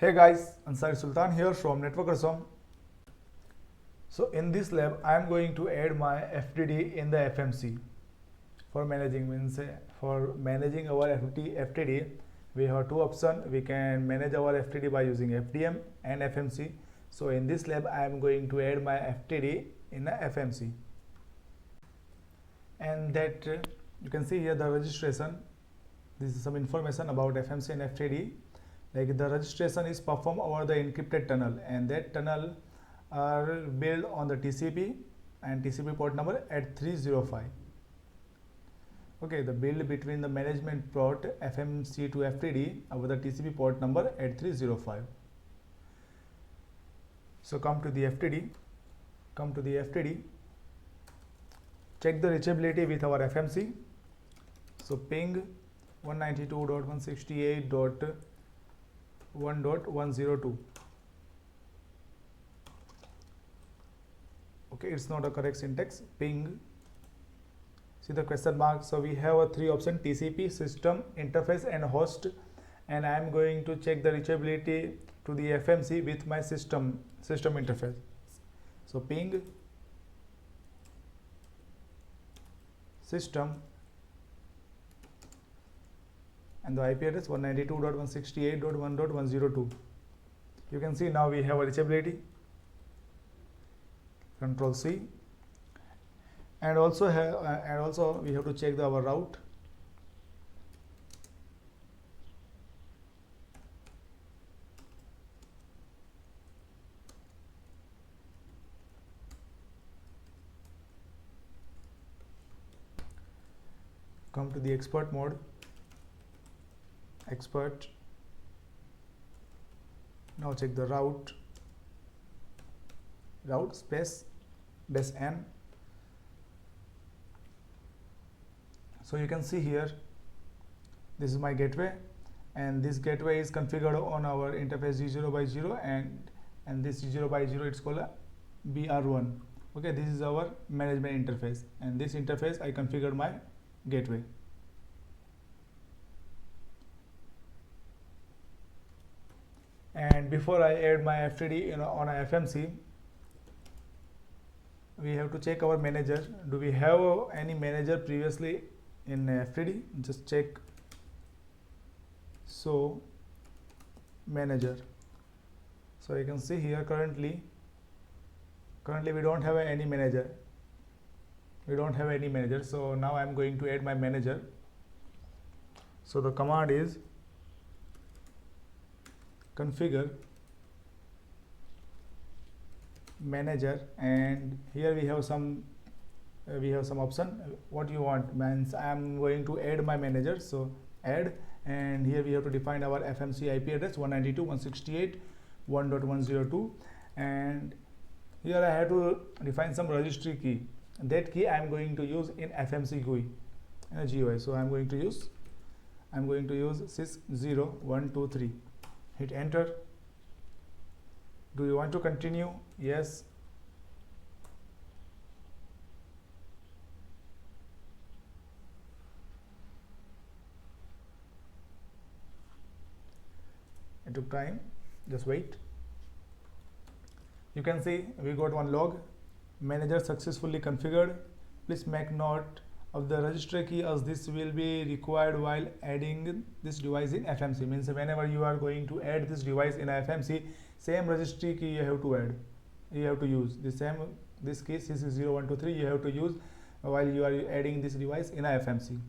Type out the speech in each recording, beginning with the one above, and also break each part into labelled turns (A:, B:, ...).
A: Hey guys, Ansari Sultan here from Network Asam. So in this lab, I am going to add my FTD in the FMC for managing. For managing our FTD, we have two options. We can manage our FTD by using FDM and FMC. So in this lab, I am going to add my FTD in a FMC, and that you can see here the registration. This is some information about FMC and FTD. Like the registration is performed over the encrypted tunnel, and that tunnel are built on the TCP and TCP port number at 305. Okay, the build between the management port FMC to FTD over the TCP port number at 305. So come to the FTD. Check the reachability with our FMC. So ping 192.168.1.102. Okay, it's not a correct syntax. Ping. See the question mark. So we have a three option: TCP, system, interface, and host. And I am going to check the reachability to the FMC with my system interface. So ping system and the IP address 192.168.1.102. You can see now we have a reachability. Control C, and also we have to check our route. Come to the expert mode. Expert. Now check the route space -n. So you can see here, this is my gateway, and this gateway is configured on our interface G0/0, and this G0/0 it's called a BR1. Okay, this is our management interface, and this interface I configured my gateway. And before I add my FTD on a FMC, we have to check our manager. Do we have any manager previously in FTD? Just check. So manager. So you can see here currently we don't have any manager. So now I am going to add my manager. So the command is configure manager, and here we have some option. What you want means I am going to add my manager, so add, and here we have to define our FMC IP address 192.168.1.102, and here I have to define some registry key. That key I am going to use in FMC GUI and GUI. So I am going to use sys0123. Hit enter. Do you want to continue? Yes. It took time. Just wait. You can see we got one log. Manager successfully configured. Please make note of the registry key, as this will be required while adding this device in FMC. Means whenever you are going to add this device in FMC, same registry key you have to add. You have to use this key sys0123 you have to use while you are adding this device in a FMC.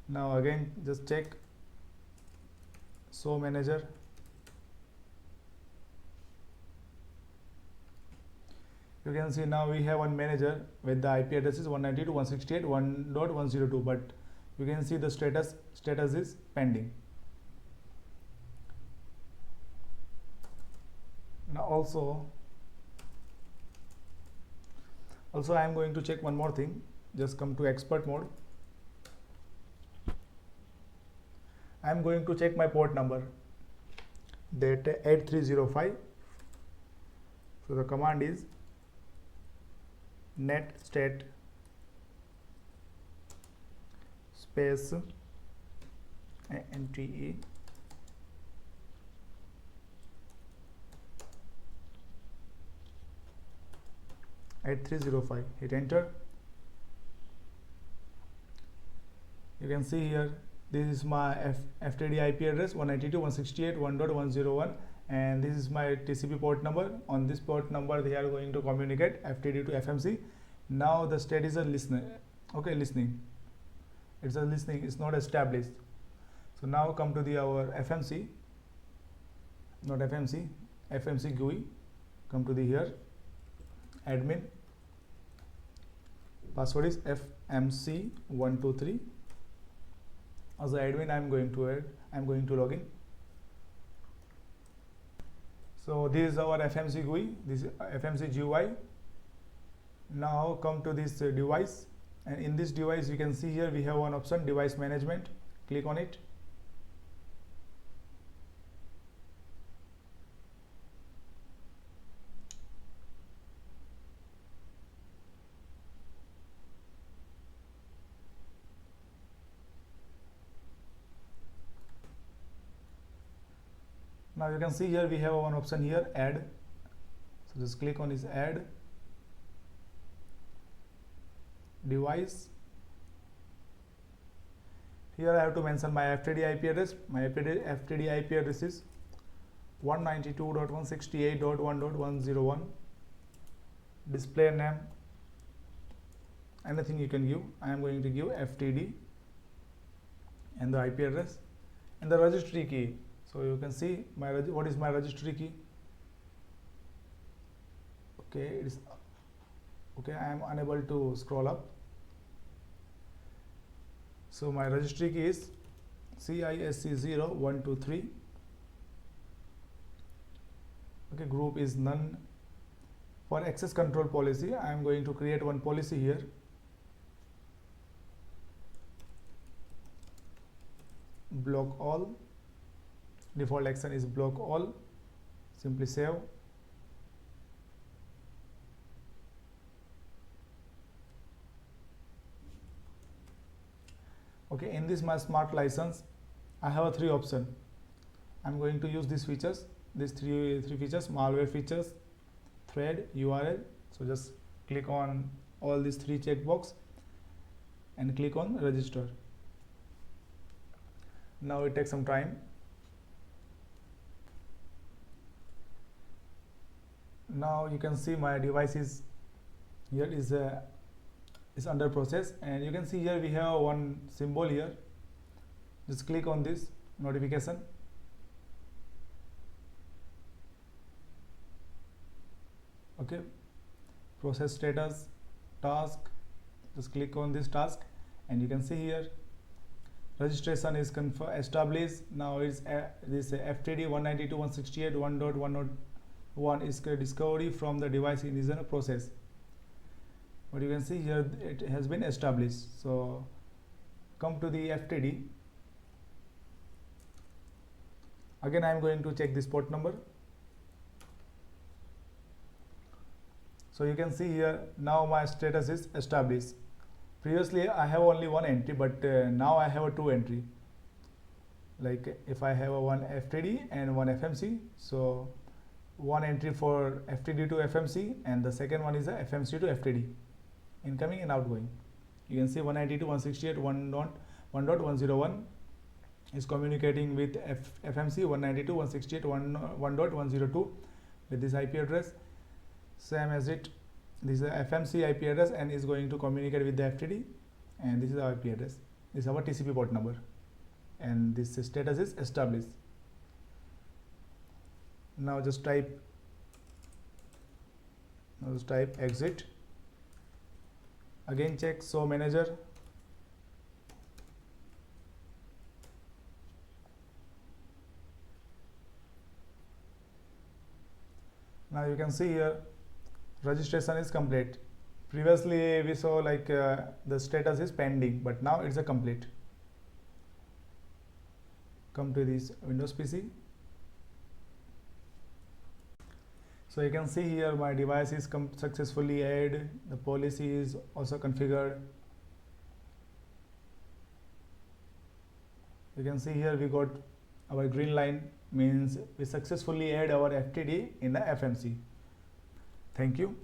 A: Now again just check. So manager. You can see now we have one manager with the IP addresses 192.168.1.102, but you can see the status is pending. Now also I am going to check one more thing. Just come to expert mode. I am going to check my port number, that 8305. So the command is netstat space NTE 8305. Hit enter. You can see here this is my FTD IP address 192.168.1.101, and this is my TCP port number. On this port number they are going to communicate FTD to FMC. Now the state is a listener. Okay, listening. It's a listening. It's not established. So now come to the our FMC, not FMC, FMC GUI. Come to the here admin. Password is FMC123. As the admin, I'm going to log in. So this is our FMC GUI. This is FMC GUI. Now come to this device, and in this device you can see here we have one option, device management. Click on it. Now you can see here we have one option here, add. So just click on this add device. Here I have to mention my FTD IP address. My FTD IP address is 192.168.1.101. Display name, anything you can give. I am going to give FTD and the IP address and the registry key. So you can see what is my registry key. Okay, it is okay. I am unable to scroll up. So my registry key is CISC0123. Okay, group is none. For access control policy, I am going to create one policy here. Block all. Default action is block all. Simply save. Okay, in this my smart license, I have a 3 option. I'm going to use these features, these three features: malware features, thread, URL. So just click on all these 3 checkbox and click on register. Now it takes some time. Now you can see my device is here is under process, and you can see here we have one symbol here. Just click on this notification. Okay, process status, task. Just click on this task, and you can see here registration is established. Now it's this FTD 192.168.1.101 is discovery from the device is in a process. But you can see here it has been established. So come to the FTD. Again I am going to check this port number. So you can see here now my status is established. Previously I have only one entry, but now I have a 2 entry. Like if I have a one FTD and one FMC, so one entry for FTD to FMC and the second one is a FMC to FTD, incoming and outgoing. You can see 192.168.1.101 is communicating with FMC 192.168.1.102 with this IP address, same as it. This is the FMC IP address and is going to communicate with the FTD, and this is our IP address. This is our TCP port number, and this status is established. Now just type exit. Again check show manager. Now you can see here registration is complete. Previously we saw like the status is pending, but now it's a complete. Come to this Windows PC. So you can see here my device is successfully added. The policy is also configured. You can see here we got our green line, means we successfully add our FTD in the FMC. Thank you.